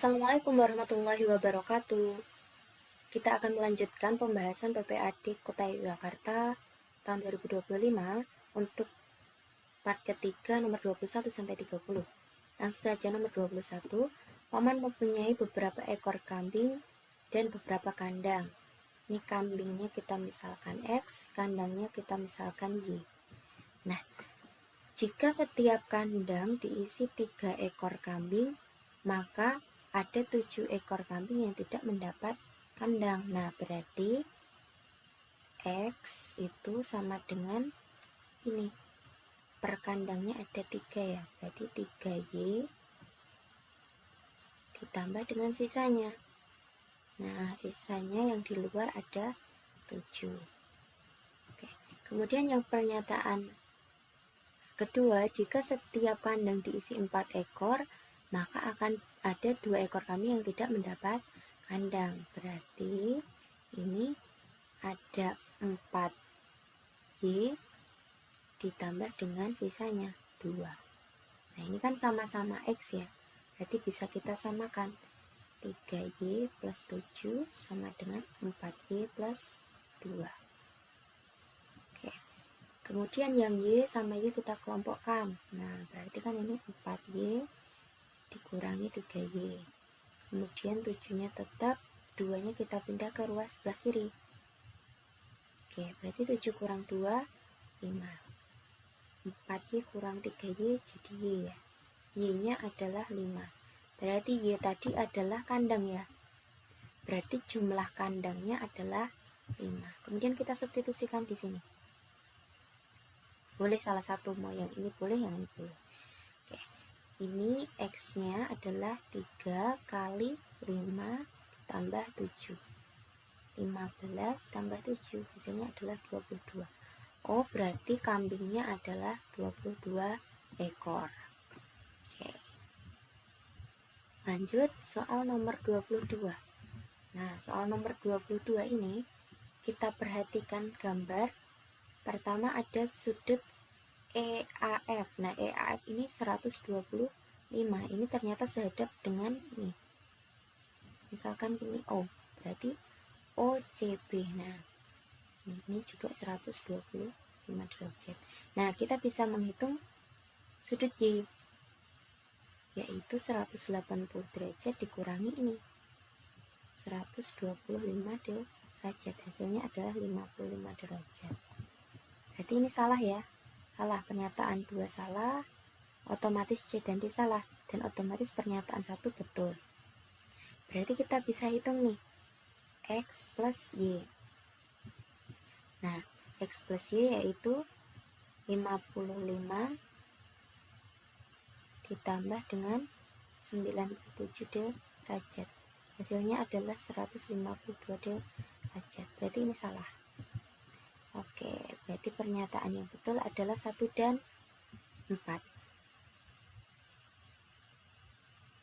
Assalamualaikum warahmatullahi wabarakatuh. Kita akan melanjutkan pembahasan PPAD Kota Yogyakarta tahun 2025 untuk part ketiga nomor 21 sampai 30. Langsung saja nomor 21. Paman mempunyai beberapa ekor kambing dan beberapa kandang. Ini kambingnya kita misalkan X, kandangnya kita misalkan Y. Nah, jika setiap kandang diisi 3 ekor kambing, maka ada 7 ekor kambing yang tidak mendapat kandang. Nah, berarti X itu sama dengan ini. Per kandangnya ada 3 ya. Berarti 3Y ditambah dengan sisanya. Nah, sisanya yang di luar ada 7. Oke. Kemudian yang pernyataan kedua, jika setiap kandang diisi 4 ekor, maka akan ada 2 ekor kambing yang tidak mendapat kandang. Berarti ini ada 4Y ditambah dengan sisanya 2. Nah, ini kan sama-sama X ya. Berarti bisa kita samakan. 3Y plus 7 sama dengan 4Y plus 2. Oke. Kemudian yang Y sama Y kita kelompokkan. Nah, berarti kan ini 4Y dikurangi 3Y. Kemudian 7-nya tetap, 2-nya kita pindah ke ruas sebelah kiri. Oke, berarti 7 kurang 2, 5. 4Y kurang 3Y jadi Y ya. Y-nya adalah 5. Berarti Y tadi adalah kandang ya. Berarti jumlah kandangnya adalah 5. Kemudian kita substitusikan di sini. Boleh salah satu, mau yang ini boleh, yang ini boleh. Oke. Ini X-nya adalah 3 kali 5 tambah 7. 15 tambah 7, hasilnya adalah 22. Oh, berarti kambingnya adalah 22 ekor. Oke. Lanjut soal nomor 22. Nah, soal nomor 22 ini kita perhatikan gambar. Pertama ada sudut EAF. Nah, EAF ini 125. Ini ternyata sehadap dengan ini. Misalkan ini O, berarti OCB. Nah, ini juga 125 derajat. Nah, kita bisa menghitung sudut Y, yaitu 180 derajat dikurangi ini 125 derajat. Hasilnya adalah 55 derajat. Berarti ini salah ya. Salah, pernyataan 2 salah, otomatis C dan D salah, dan otomatis pernyataan 1 betul. Berarti kita bisa hitung nih X plus Y. Nah, X plus Y yaitu 55 ditambah dengan 97 derajat. Hasilnya adalah 152 derajat. Berarti ini salah. Oke, berarti pernyataan yang betul adalah 1 dan 4.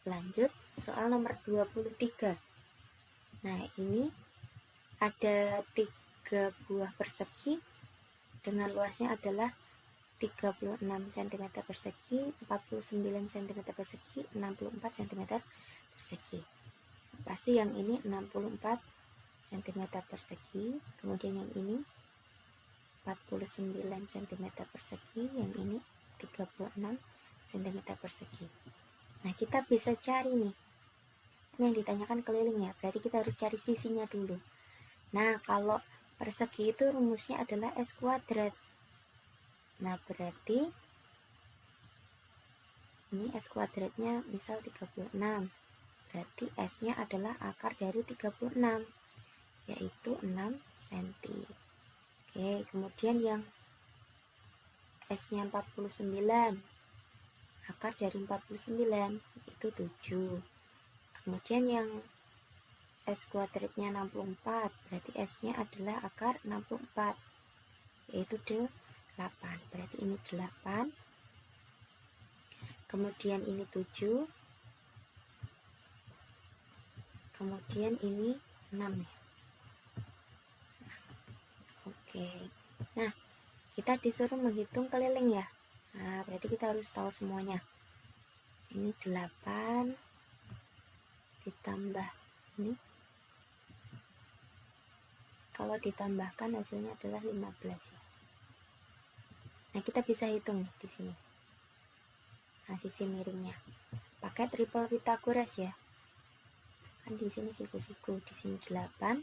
Lanjut, soal nomor 23. Nah, ini ada 3 buah persegi dengan luasnya adalah 36 cm persegi, 49 cm persegi, 64 cm persegi. Pasti yang ini 64 cm persegi, kemudian yang ini 49 cm persegi, yang ini 36 cm persegi. Nah, kita bisa cari nih. Ini yang ditanyakan keliling ya, berarti kita harus cari sisinya dulu. Nah, kalau persegi itu rumusnya adalah S kuadrat. Nah, berarti ini S kuadratnya misal 36. Berarti S-nya adalah akar dari 36, yaitu 6 cm. Oke, kemudian yang S-nya 49. Akar dari 49 yaitu 7. Kemudian yang S kuadratnya 64, berarti S-nya adalah akar 64, yaitu 8. Berarti ini 8. Kemudian ini 7. Kemudian ini 6 ya. Oke. Nah, kita disuruh menghitung keliling ya. Nah, berarti kita harus tahu semuanya. Ini 8. ditambah ini. Kalau ditambahkan hasilnya adalah 15 ya. Nah, kita bisa hitung di sini. Nah, sisi miringnya pakai triple Pythagoras ya. Kan di sini siku-siku, di sini 8,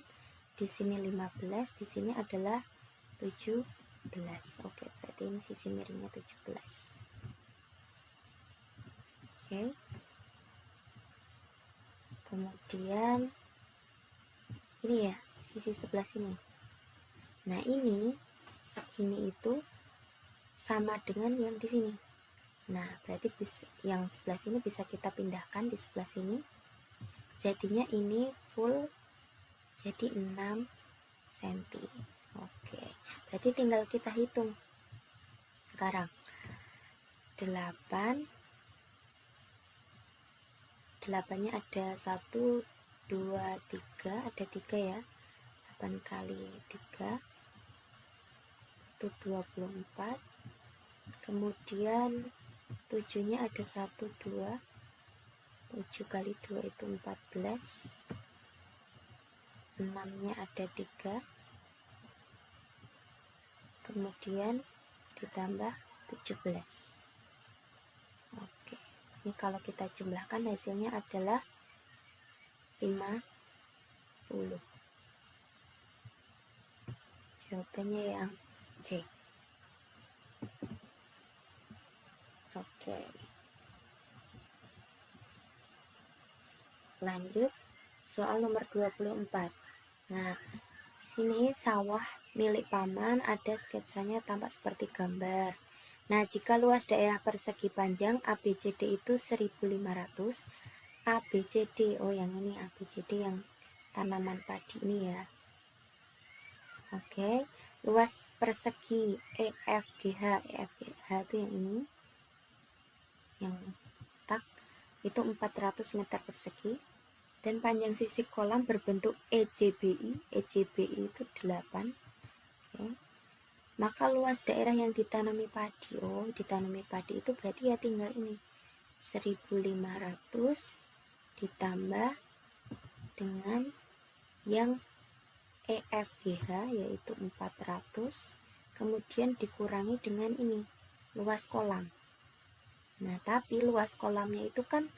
di sini 15, di sini adalah 17. Oke, berarti ini sisi miringnya 17. Oke. Kemudian ini ya, sisi sebelah sini. Nah, ini segini itu sama dengan yang di sini. Nah, berarti yang sebelah sini bisa kita pindahkan di sebelah sini. Jadinya ini full jadi 6 cm. Oke, berarti tinggal kita hitung. Sekarang 8-nya ada 1, 2, 3, ada 3 ya. 8 kali 3 itu 24. Kemudian 7-nya ada 1, 2, 7 kali 2 itu 14. 6-nya ada 3. Kemudian ditambah 17. Oke, ini kalau kita jumlahkan hasilnya adalah 50. Jawabannya yang C. Oke. Lanjut soal nomor 24. Nah, di sini sawah milik paman, ada sketsanya tampak seperti gambar. Nah, jika luas daerah persegi panjang ABCD itu 1500, ABCD, oh yang ini ABCD yang tanaman padi ini ya. Oke, luas persegi EFGH itu yang ini, yang tak itu 400 meter persegi, dan panjang sisi kolam berbentuk EJBI itu 8. Oke. Maka luas daerah yang ditanami padi, ditanami padi itu berarti ya tinggal ini 1500 ditambah dengan yang EFGH yaitu 400, kemudian dikurangi dengan ini luas kolam. Nah, tapi luas kolamnya itu kan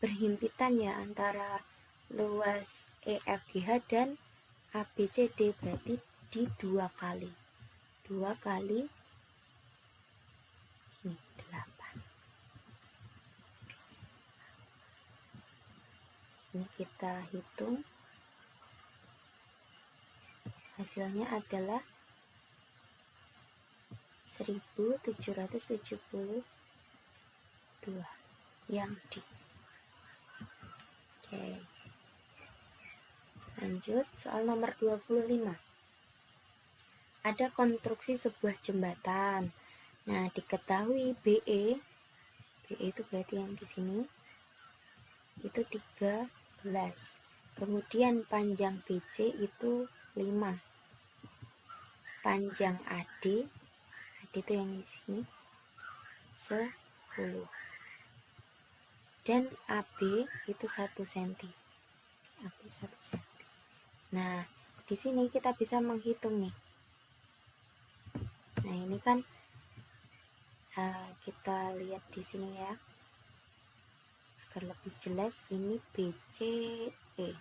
berhimpitan ya antara luas EFGH dan ABCD, berarti di 2 kali. 2 kali ini 8. Ini kita hitung. Hasilnya adalah 1772 yang D. Oke. Lanjut soal nomor 25. Ada konstruksi sebuah jembatan. Nah, diketahui BE itu berarti yang di sini itu 13. Kemudian panjang BC itu 5. Panjang AD itu yang di sini 10. Dan AB itu 1 cm. AB 1 cm. Nah, di sini kita bisa menghitung nih. Nah, ini kan kita lihat di sini ya. Agar lebih jelas, ini BCE.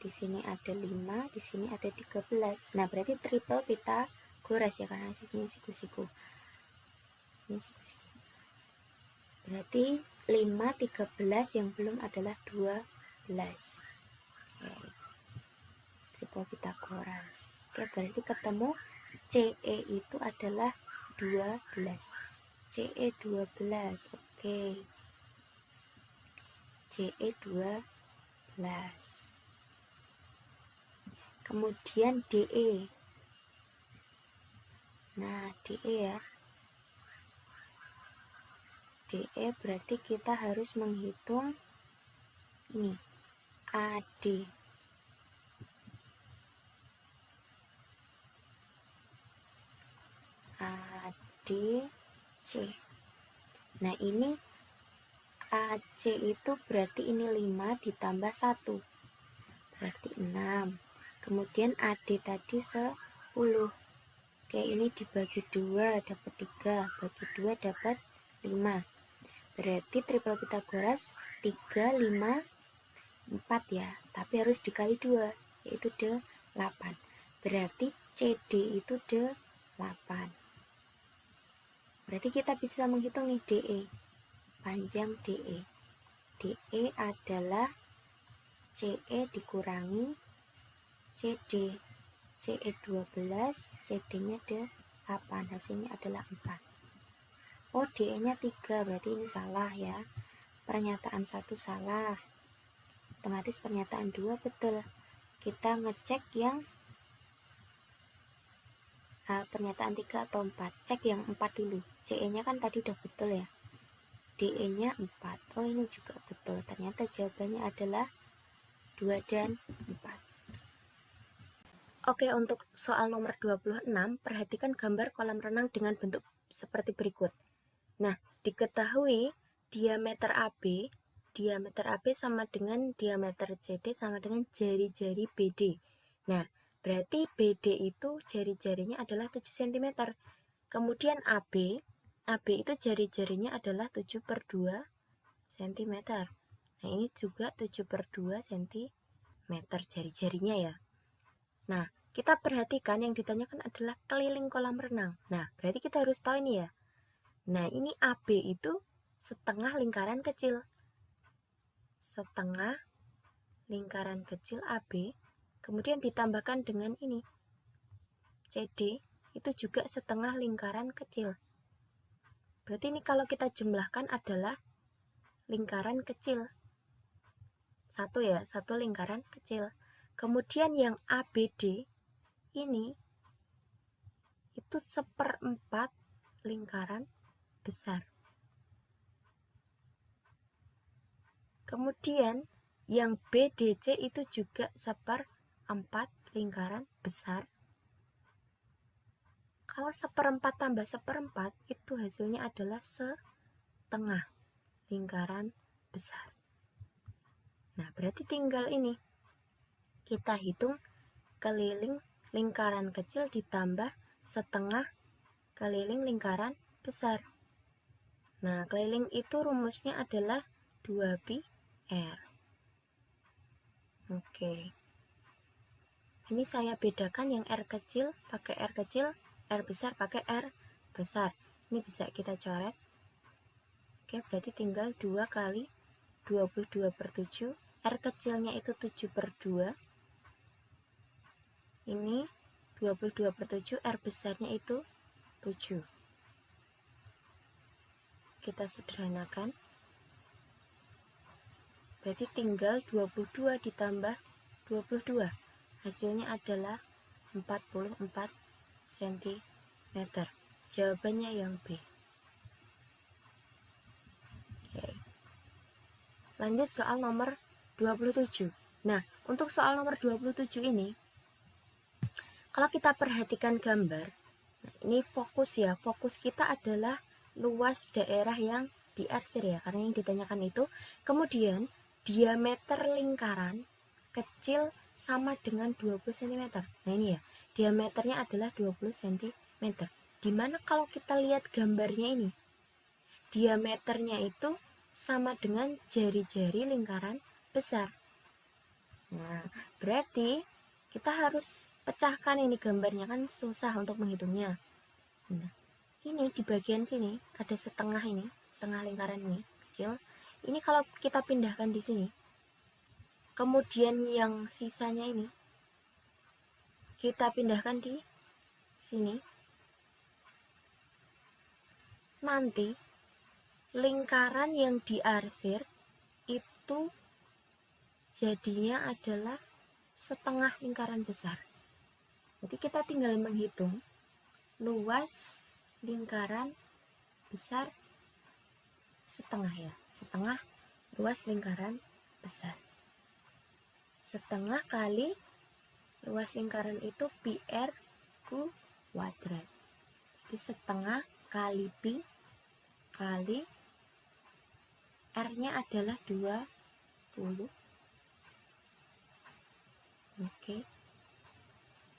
Di sini ada 5, di sini ada 13. Nah, berarti triple Pythagoras ya, karena sisinya siku-siku. Ini siku-siku. Berarti 5, 13, yang belum adalah 12. Oke. Triple Pythagoras. Oke, berarti ketemu CE itu adalah 12. CE 12. Oke. CE 12. Kemudian DE. Nah, DE ya. DE berarti kita harus menghitung ini AD. ADC. Nah, ini AC itu berarti ini 5 ditambah 1, berarti 6. Kemudian AD tadi 10. Oke, ini dibagi 2 dapat 3, bagi 2 dapat 5. Berarti triple Pitagoras 3, 5, 4 ya, tapi harus dikali 2, yaitu 8. Berarti CD itu 8. Berarti kita bisa menghitung nih DE, panjang DE. DE adalah CE dikurangi CD. CE 12, CD-nya 8, hasilnya adalah 4. Oh, DE-nya 3, berarti ini salah ya. Pernyataan 1 salah. Otomatis pernyataan 2 betul. Kita ngecek yang pernyataan 3 atau 4. Cek yang 4 dulu. CE-nya kan tadi udah betul ya. DE-nya 4. Oh, ini juga betul. Ternyata jawabannya adalah 2 dan 4. Oke, untuk soal nomor 26, perhatikan gambar kolam renang dengan bentuk seperti berikut. Nah, diketahui diameter AB sama dengan diameter CD sama dengan jari-jari BD. Nah, berarti BD itu jari-jarinya adalah 7 cm. Kemudian AB itu jari-jarinya adalah 7/2 cm. Nah, ini juga 7/2 cm jari-jarinya ya. Nah, kita perhatikan yang ditanyakan adalah keliling kolam renang. Nah, berarti kita harus tahu ini ya. Nah, ini AB itu setengah lingkaran kecil. Setengah lingkaran kecil AB, kemudian ditambahkan dengan ini. CD itu juga setengah lingkaran kecil. Berarti ini kalau kita jumlahkan adalah lingkaran kecil. Satu ya, satu lingkaran kecil. Kemudian yang ABD ini itu 1/4 lingkaran besar. Kemudian yang BDC itu juga 1/4 lingkaran besar. Kalau 1/4 tambah 1/4 itu hasilnya adalah setengah lingkaran besar. Nah, berarti tinggal ini. Kita hitung keliling lingkaran kecil ditambah setengah keliling lingkaran besar. Nah, keliling itu rumusnya adalah 2πr. Oke. Ini saya bedakan yang R kecil pakai R kecil, R besar pakai R besar. Ini bisa kita coret. Oke, berarti tinggal 2 kali 22/7. R kecilnya itu 7/2. Ini 22/7, R besarnya itu 7. Kita sederhanakan. Berarti tinggal 22 ditambah 22. Hasilnya adalah 44 cm. Jawabannya yang B. Oke. Lanjut soal nomor 27. Nah, untuk soal nomor 27 ini, kalau kita perhatikan gambar, nah ini fokus ya, fokus kita adalah luas daerah yang diarsir ya, karena yang ditanyakan itu. Kemudian diameter lingkaran kecil sama dengan 20 cm. Nah ini ya, diameternya adalah 20 cm. Dimana kalau kita lihat gambarnya ini, diameternya itu sama dengan jari-jari lingkaran besar. Nah, berarti kita harus pecahkan ini gambarnya, kan susah untuk menghitungnya. Nah, ini di bagian sini ada setengah ini, setengah lingkaran ini kecil. Ini kalau kita pindahkan di sini, kemudian yang sisanya ini kita pindahkan di sini, nanti lingkaran yang diarsir itu jadinya adalah setengah lingkaran besar. Jadi kita tinggal menghitung luas lingkaran besar setengah ya, setengah luas lingkaran besar. Setengah kali luas lingkaran itu πr kuadrat. Jadi setengah kali pi kali R-nya adalah 20. Oke,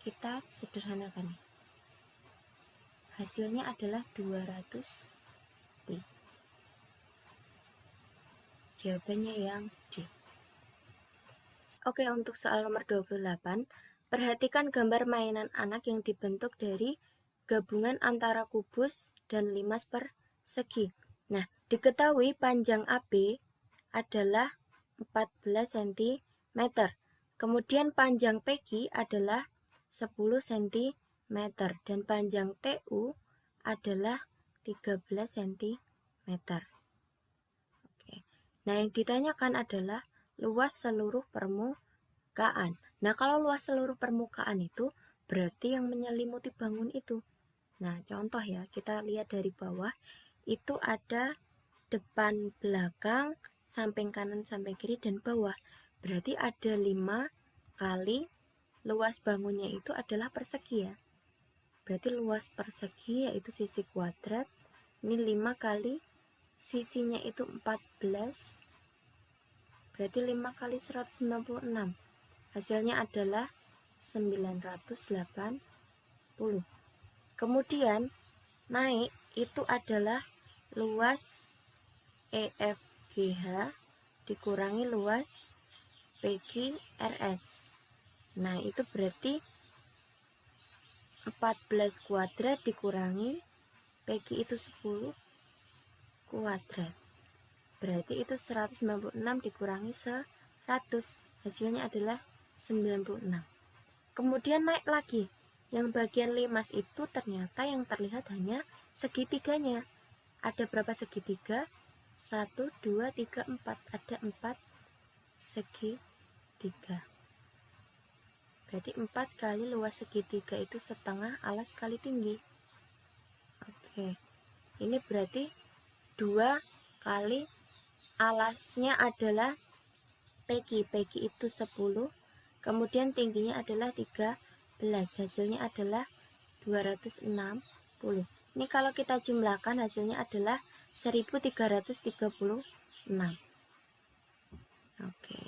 kita sederhanakan. Hasilnya adalah 200 P. Jawabannya yang D. Oke, untuk soal nomor 28, perhatikan gambar mainan anak yang dibentuk dari gabungan antara kubus dan limas persegi. Nah, diketahui panjang AB adalah 14 cm. Kemudian panjang PG adalah 10 cm dan panjang TU adalah 13 cm. Oke. Nah, yang ditanyakan adalah luas seluruh permukaan. Nah, kalau luas seluruh permukaan itu berarti yang menyelimuti bangun itu. Nah, contoh ya, kita lihat dari bawah, itu ada depan, belakang, samping kanan, samping kiri, dan bawah. Berarti ada 5 kali luas bangunnya itu adalah persegi ya. Berarti luas persegi yaitu sisi kuadrat. Ini 5 kali sisinya itu 14. Berarti 5 kali 196. Hasilnya adalah 980. Kemudian naik itu adalah luas EFGH dikurangi luas PQRS. Nah, itu berarti 14 kuadrat dikurangi PQ itu 10 kuadrat. Berarti itu 196 dikurangi 100. Hasilnya adalah 96. Kemudian naik lagi. Yang bagian limas itu ternyata yang terlihat hanya segitiganya. Ada berapa segitiga? 1, 2, 3, 4. Ada 4 segitiga. Berarti 4 kali luas segitiga itu setengah alas kali tinggi. Oke. Ini berarti 2 kali alasnya adalah PQ. PQ itu 10. Kemudian tingginya adalah 13. Hasilnya adalah 260. Ini kalau kita jumlahkan hasilnya adalah 1336. Oke.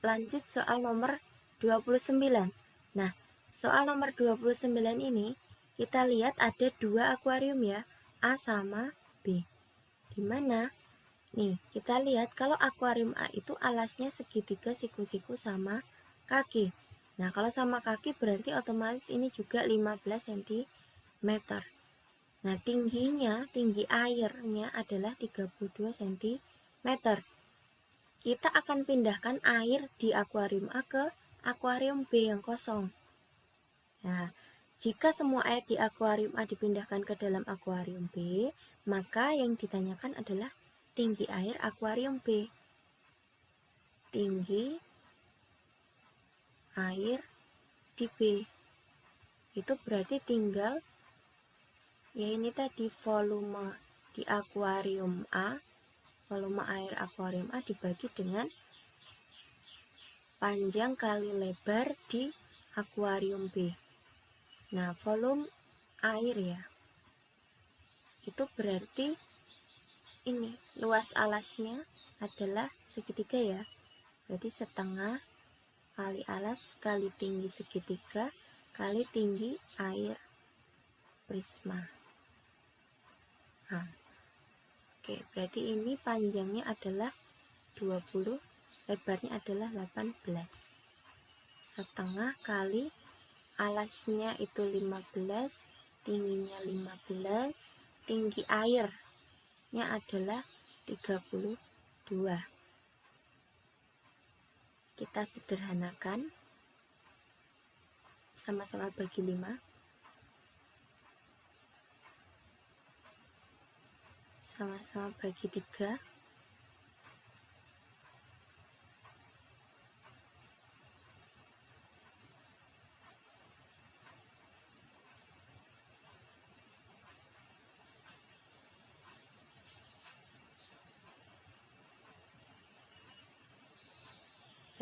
Lanjut soal nomor 29. Nah, soal nomor 29 ini kita lihat ada 2 akuarium ya, A sama B. Di mana? Nih, kita lihat kalau akuarium A itu alasnya segitiga siku-siku sama kaki. Nah, kalau sama kaki berarti otomatis ini juga 15 cm. Nah, tinggi airnya adalah 32 cm. Kita akan pindahkan air di akuarium A ke akuarium B yang kosong. Nah, jika semua air di akuarium A dipindahkan ke dalam akuarium B, maka yang ditanyakan adalah tinggi air akuarium B. Tinggi air di B. Itu berarti tinggal ya ini tadi volume di akuarium A, volume air akuarium A dibagi dengan panjang kali lebar di akuarium B. Nah, volume air ya. Itu berarti ini luas alasnya adalah segitiga ya. Berarti setengah kali alas kali tinggi segitiga kali tinggi air prisma. Nah, oke, berarti ini panjangnya adalah 20, lebarnya adalah 18. Setengah kali alasnya itu 15, tingginya 15, tinggi airnya adalah 32. Kita sederhanakan, sama-sama bagi 5. Sama-sama bagi 3.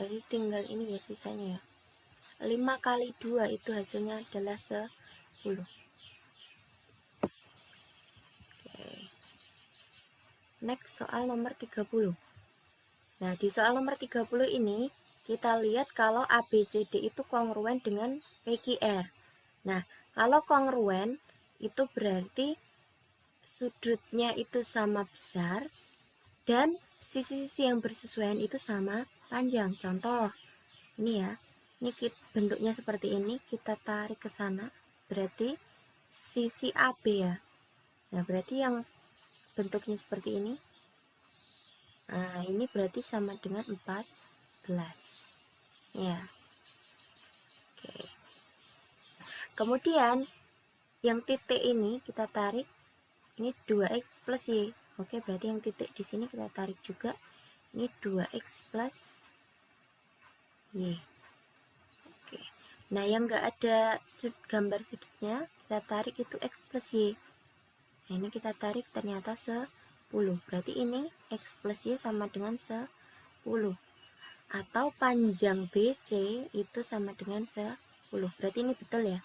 Jadi tinggal ini ya sisanya ya. 5 kali 2 itu hasilnya adalah 10. next soal nomor 30. Nah, di soal nomor 30 ini kita lihat kalau ABCD itu kongruen dengan PQR. Nah, kalau kongruen itu berarti sudutnya itu sama besar dan sisi-sisi yang bersesuaian itu sama panjang. Contoh, ini ya, ini bentuknya seperti ini, kita tarik ke sana, berarti sisi AB ya. Nah, berarti yang bentuknya seperti ini, nah ini berarti sama dengan 14 ya. Oke. Kemudian yang titik ini kita tarik, ini 2x plus y. Oke, berarti yang titik di sini kita tarik juga, ini 2x plus y. Oke. Nah, yang enggak ada gambar sudutnya, kita tarik itu x plus y. Nah, ini kita tarik ternyata 10. Berarti ini x plus y sama dengan 10. Atau panjang BC itu sama dengan 10. Berarti ini betul ya?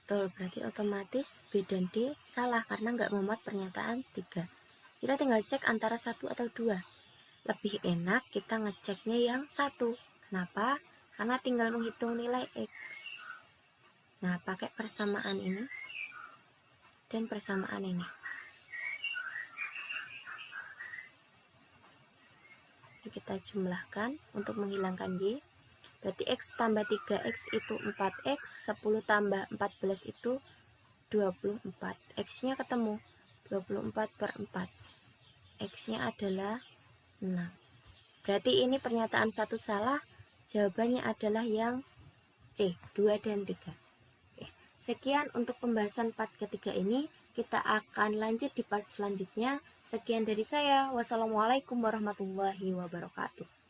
Betul, berarti otomatis B dan D salah karena nggak memuat pernyataan 3. Kita tinggal cek antara 1 atau 2. Lebih enak kita ngeceknya yang 1. Kenapa? Karena tinggal menghitung nilai X. Nah, pakai persamaan ini dan persamaan ini. Ini kita jumlahkan untuk menghilangkan Y. Berarti X tambah 3X itu 4X, 10 tambah 14 itu 24. X-nya ketemu, 24 per 4. X-nya adalah 6. Berarti ini pernyataan 1 salah, jawabannya adalah yang C, 2 dan 3. Oke. Sekian untuk pembahasan part ketiga ini, kita akan lanjut di part selanjutnya. Sekian dari saya, wassalamualaikum warahmatullahi wabarakatuh.